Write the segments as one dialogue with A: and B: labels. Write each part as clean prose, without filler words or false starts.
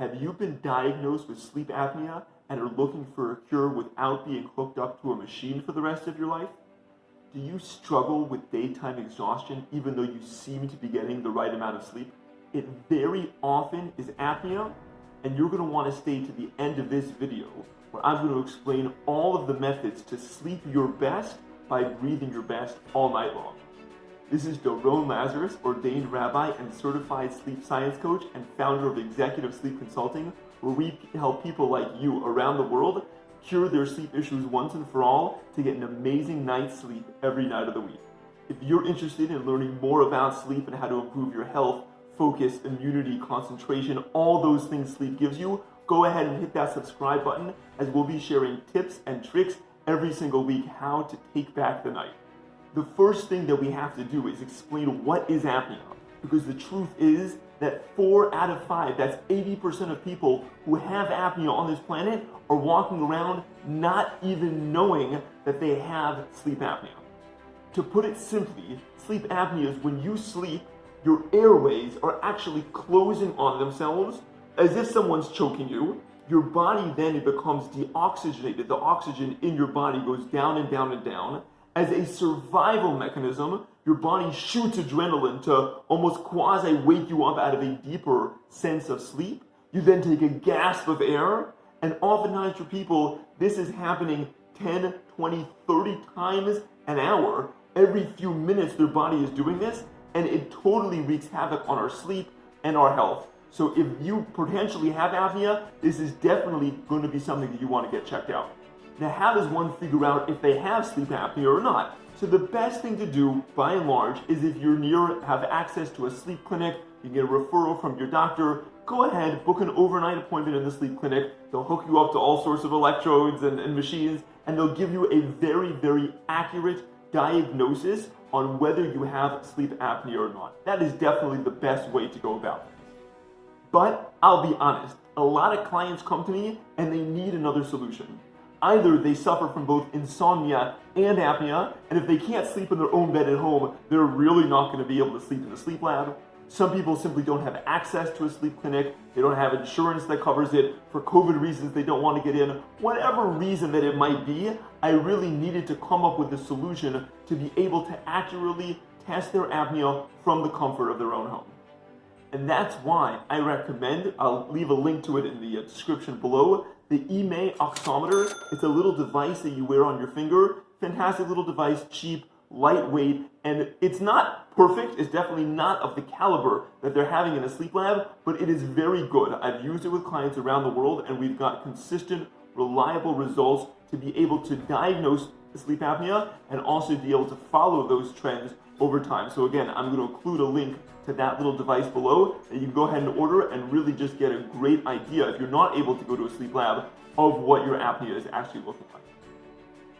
A: Have you been diagnosed with sleep apnea and are looking for a cure without being hooked up to a machine for the rest of your life? Do you struggle with daytime exhaustion even though you seem to be getting the right amount of sleep? It very often is apnea, and you're going to want to stay to the end of this video where I'm going to explain all of the methods to sleep your best by breathing your best all night long. This is Doron Lazarus, ordained rabbi and certified sleep science coach and founder of Executive Sleep Consulting, where we help people like you around the world cure their sleep issues once and for all to get an amazing night's sleep every night of the week. If you're interested in learning more about sleep and how to improve your health, focus, immunity, concentration, all those things sleep gives you, go ahead and hit that subscribe button, as we'll be sharing tips and tricks every single week how to take back the night. The first thing that we have to do is explain what is apnea, because the truth is that 4 out of 5, that's 80% of people who have apnea on this planet are walking around not even knowing that they have sleep apnea. To put it simply, sleep apnea is when you sleep, your airways are actually closing on themselves as if someone's choking you. Your body then becomes deoxygenated. The oxygen in your body goes down and down and down. As a survival mechanism, your body shoots adrenaline to almost quasi wake you up out of a deeper sense of sleep. You then take a gasp of air, and oftentimes for people, this is happening 10, 20, 30 times an hour. Every few minutes their body is doing this, and it totally wreaks havoc on our sleep and our health. So if you potentially have apnea, this is definitely going to be something that you want to get checked out. Now, how does one figure out if they have sleep apnea or not? So the best thing to do, by and large, is if you're near, have access to a sleep clinic, you can get a referral from your doctor, go ahead, book an overnight appointment in the sleep clinic. They'll hook you up to all sorts of electrodes and machines, and they'll give you a very, very accurate diagnosis on whether you have sleep apnea or not. That is definitely the best way to go about it. But I'll be honest, a lot of clients come to me and they need another solution. Either they suffer from both insomnia and apnea, and if they can't sleep in their own bed at home, they're really not going to be able to sleep in the sleep lab. Some people simply don't have access to a sleep clinic. They don't have insurance that covers it. For COVID reasons, they don't want to get in. Whatever reason that it might be, I really needed to come up with a solution to be able to accurately test their apnea from the comfort of their own home. And that's why I recommend, I'll leave a link to it in the description below, the EMA oximeter. It's a little device that you wear on your finger. Fantastic little device, cheap, lightweight, and it's not perfect. It's definitely not of the caliber that they're having in a sleep lab, but it is very good. I've used it with clients around the world, and we've got consistent, reliable results to be able to diagnose sleep apnea and also be able to follow those trends over time. So again, I'm going to include a link to that little device below that you can go ahead and order and really just get a great idea, if you're not able to go to a sleep lab, of what your apnea is actually looking like.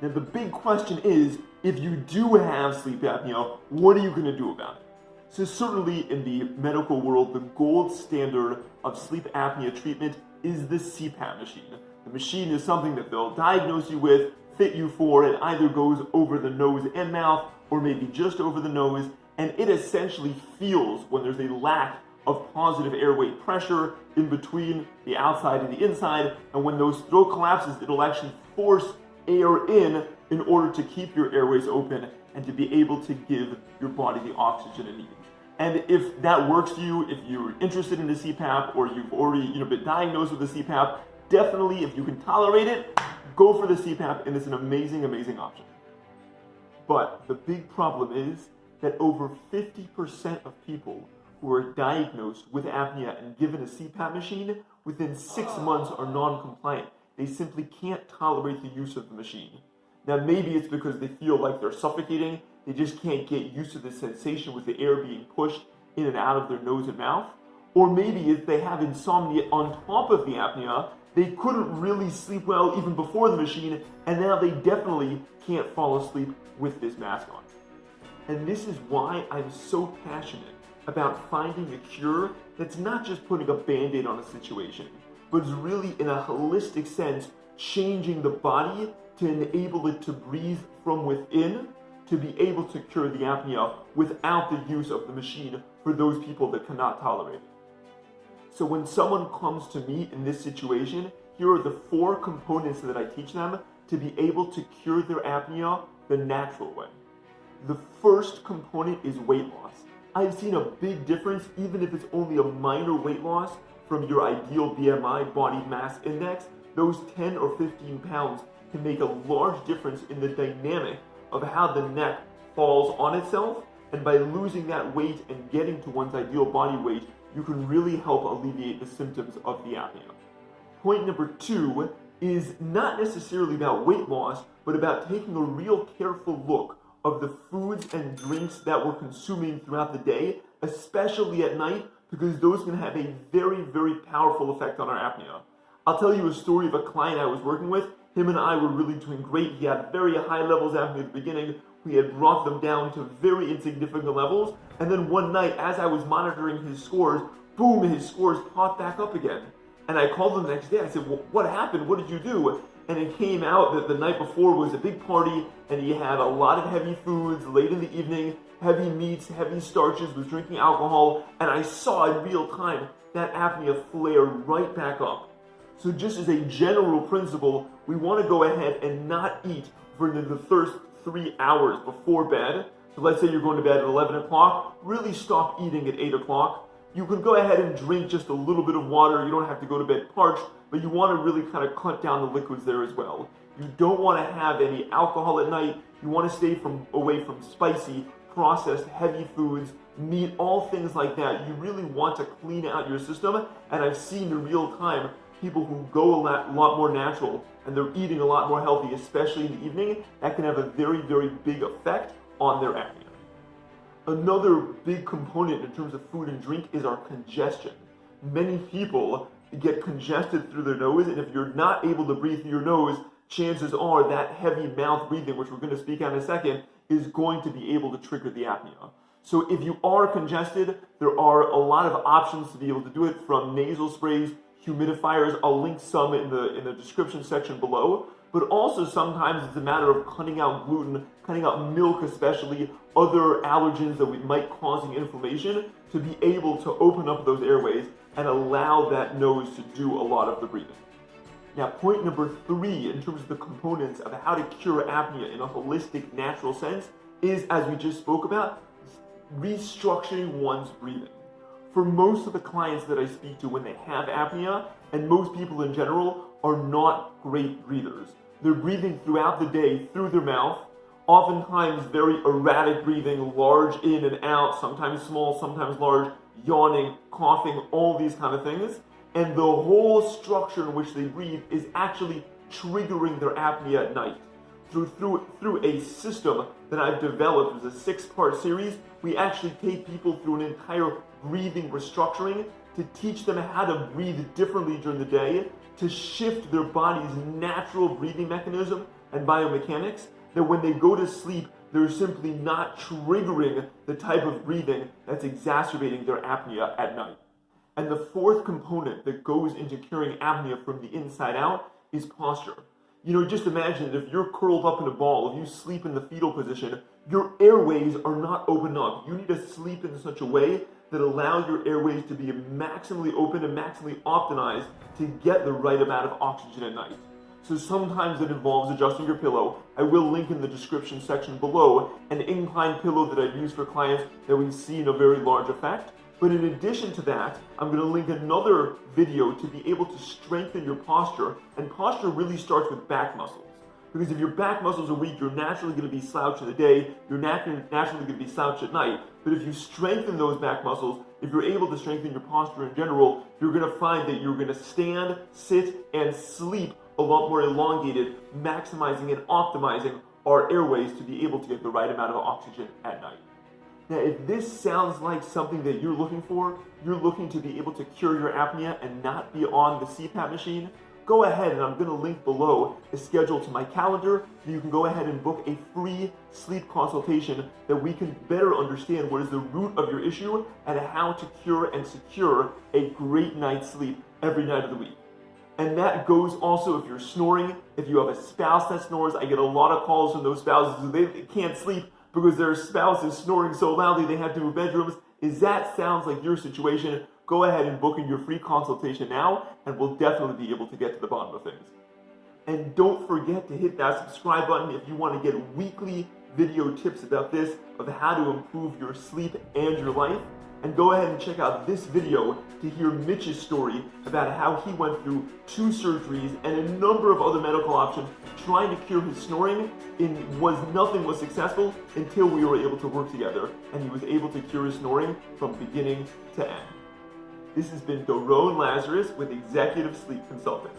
A: Now the big question is, if you do have sleep apnea, what are you going to do about it? So certainly in the medical world, the gold standard of sleep apnea treatment is the CPAP machine. The machine is something that they'll diagnose you with, fit you for. It either goes over the nose and mouth, or maybe just over the nose, and it essentially feels when there's a lack of positive airway pressure in between the outside and the inside, and when those throat collapses, it'll actually force air in order to keep your airways open and to be able to give your body the oxygen it needs. And if that works for you, if you're interested in a CPAP or you've already been diagnosed with a CPAP, definitely, if you can tolerate it, go for the CPAP, and it's an amazing, amazing option. But the big problem is that over 50% of people who are diagnosed with apnea and given a CPAP machine within 6 months are non-compliant. They simply can't tolerate the use of the machine. Now maybe it's because they feel like they're suffocating, they just can't get used to the sensation with the air being pushed in and out of their nose and mouth. Or maybe if they have insomnia on top of the apnea, they couldn't really sleep well even before the machine, and now they definitely can't fall asleep with this mask on. And this is why I'm so passionate about finding a cure that's not just putting a band-aid on a situation, but is really, in a holistic sense, changing the body to enable it to breathe from within, to be able to cure the apnea without the use of the machine for those people that cannot tolerate it. So when someone comes to me in this situation, here are the 4 components that I teach them to be able to cure their apnea the natural way. The first component is weight loss. I've seen a big difference, even if it's only a minor weight loss from your ideal BMI, body mass index. Those 10 or 15 pounds can make a large difference in the dynamic of how the neck falls on itself, and by losing that weight and getting to one's ideal body weight, you can really help alleviate the symptoms of the apnea. Point number 2 is not necessarily about weight loss, but about taking a real careful look of the foods and drinks that we're consuming throughout the day, especially at night, because those can have a very, very powerful effect on our apnea. I'll tell you a story of a client I was working with. Him and I were really doing great. He had very high levels of apnea at the beginning. We had brought them down to very insignificant levels. And then one night, as I was monitoring his scores, boom, his scores popped back up again. And I called him the next day. I said, well, what happened? What did you do? And it came out that the night before was a big party, and he had a lot of heavy foods late in the evening, heavy meats, heavy starches, was drinking alcohol, and I saw in real time that apnea flare right back up. So just as a general principle, we want to go ahead and not eat for the first 3 hours before bed. So let's say you're going to bed at 11 o'clock, really stop eating at 8 o'clock. You can go ahead and drink just a little bit of water. You don't have to go to bed parched, but you want to really kind of cut down the liquids there as well. You don't want to have any alcohol at night. You want to stay away from spicy, processed, heavy foods, meat, all things like that. You really want to clean out your system, and I've seen in real time people who go a lot more natural and they're eating a lot more healthy, especially in the evening, that can have a very, very big effect on their apnea. Another big component in terms of food and drink is our congestion. Many people get congested through their nose, and if you're not able to breathe through your nose, chances are that heavy mouth breathing, which we're going to speak on in a second, is going to be able to trigger the apnea. So if you are congested, there are a lot of options to be able to do it, from nasal sprays, humidifiers. I'll link some in the description section below. But also sometimes it's a matter of cutting out gluten, cutting out milk especially, other allergens that might causing inflammation, to be able to open up those airways and allow that nose to do a lot of the breathing. Now, point number 3 in terms of the components of how to cure apnea in a holistic, natural sense is, as we just spoke about, restructuring one's breathing. For most of the clients that I speak to when they have apnea, and most people in general, are not great breathers. They're breathing throughout the day through their mouth, oftentimes very erratic breathing, large in and out, sometimes small, sometimes large, yawning, coughing, all these kind of things. And the whole structure in which they breathe is actually triggering their apnea at night. Through a system that I've developed, as a 6-part series, we actually take people through an entire breathing restructuring to teach them how to breathe differently during the day, to shift their body's natural breathing mechanism and biomechanics, that when they go to sleep, they're simply not triggering the type of breathing that's exacerbating their apnea at night. And the 4th component that goes into curing apnea from the inside out is posture. You know, just imagine that if you're curled up in a ball, if you sleep in the fetal position, your airways are not open up. You need to sleep in such a way that allows your airways to be maximally open and maximally optimized to get the right amount of oxygen at night. So sometimes it involves adjusting your pillow. I will link in the description section below an incline pillow that I've used for clients that we've seen a very large effect. But in addition to that, I'm going to link another video to be able to strengthen your posture. And posture really starts with back muscles. Because if your back muscles are weak, you're naturally going to be slouched in the day, you're naturally going to be slouched at night. But if you strengthen those back muscles, if you're able to strengthen your posture in general, you're going to find that you're going to stand, sit, and sleep a lot more elongated, maximizing and optimizing our airways to be able to get the right amount of oxygen at night. Now, if this sounds like something that you're looking for, you're looking to be able to cure your apnea and not be on the CPAP machine, go ahead, and I'm going to link below a schedule to my calendar. You can go ahead and book a free sleep consultation that we can better understand what is the root of your issue and how to cure and secure a great night's sleep every night of the week. And that goes also if you're snoring. If you have a spouse that snores, I get a lot of calls from those spouses who they can't sleep because their spouse is snoring so loudly they have to move bedrooms. If that sounds like your situation, go ahead and book in your free consultation now, and we'll definitely be able to get to the bottom of things. And don't forget to hit that subscribe button if you want to get weekly video tips about this, of how to improve your sleep and your life. And go ahead and check out this video to hear Mitch's story about how he went through 2 surgeries and a number of other medical options trying to cure his snoring, and nothing was successful until we were able to work together, and he was able to cure his snoring from beginning to end. This has been Doron Lazarus with Executive Sleep Consulting.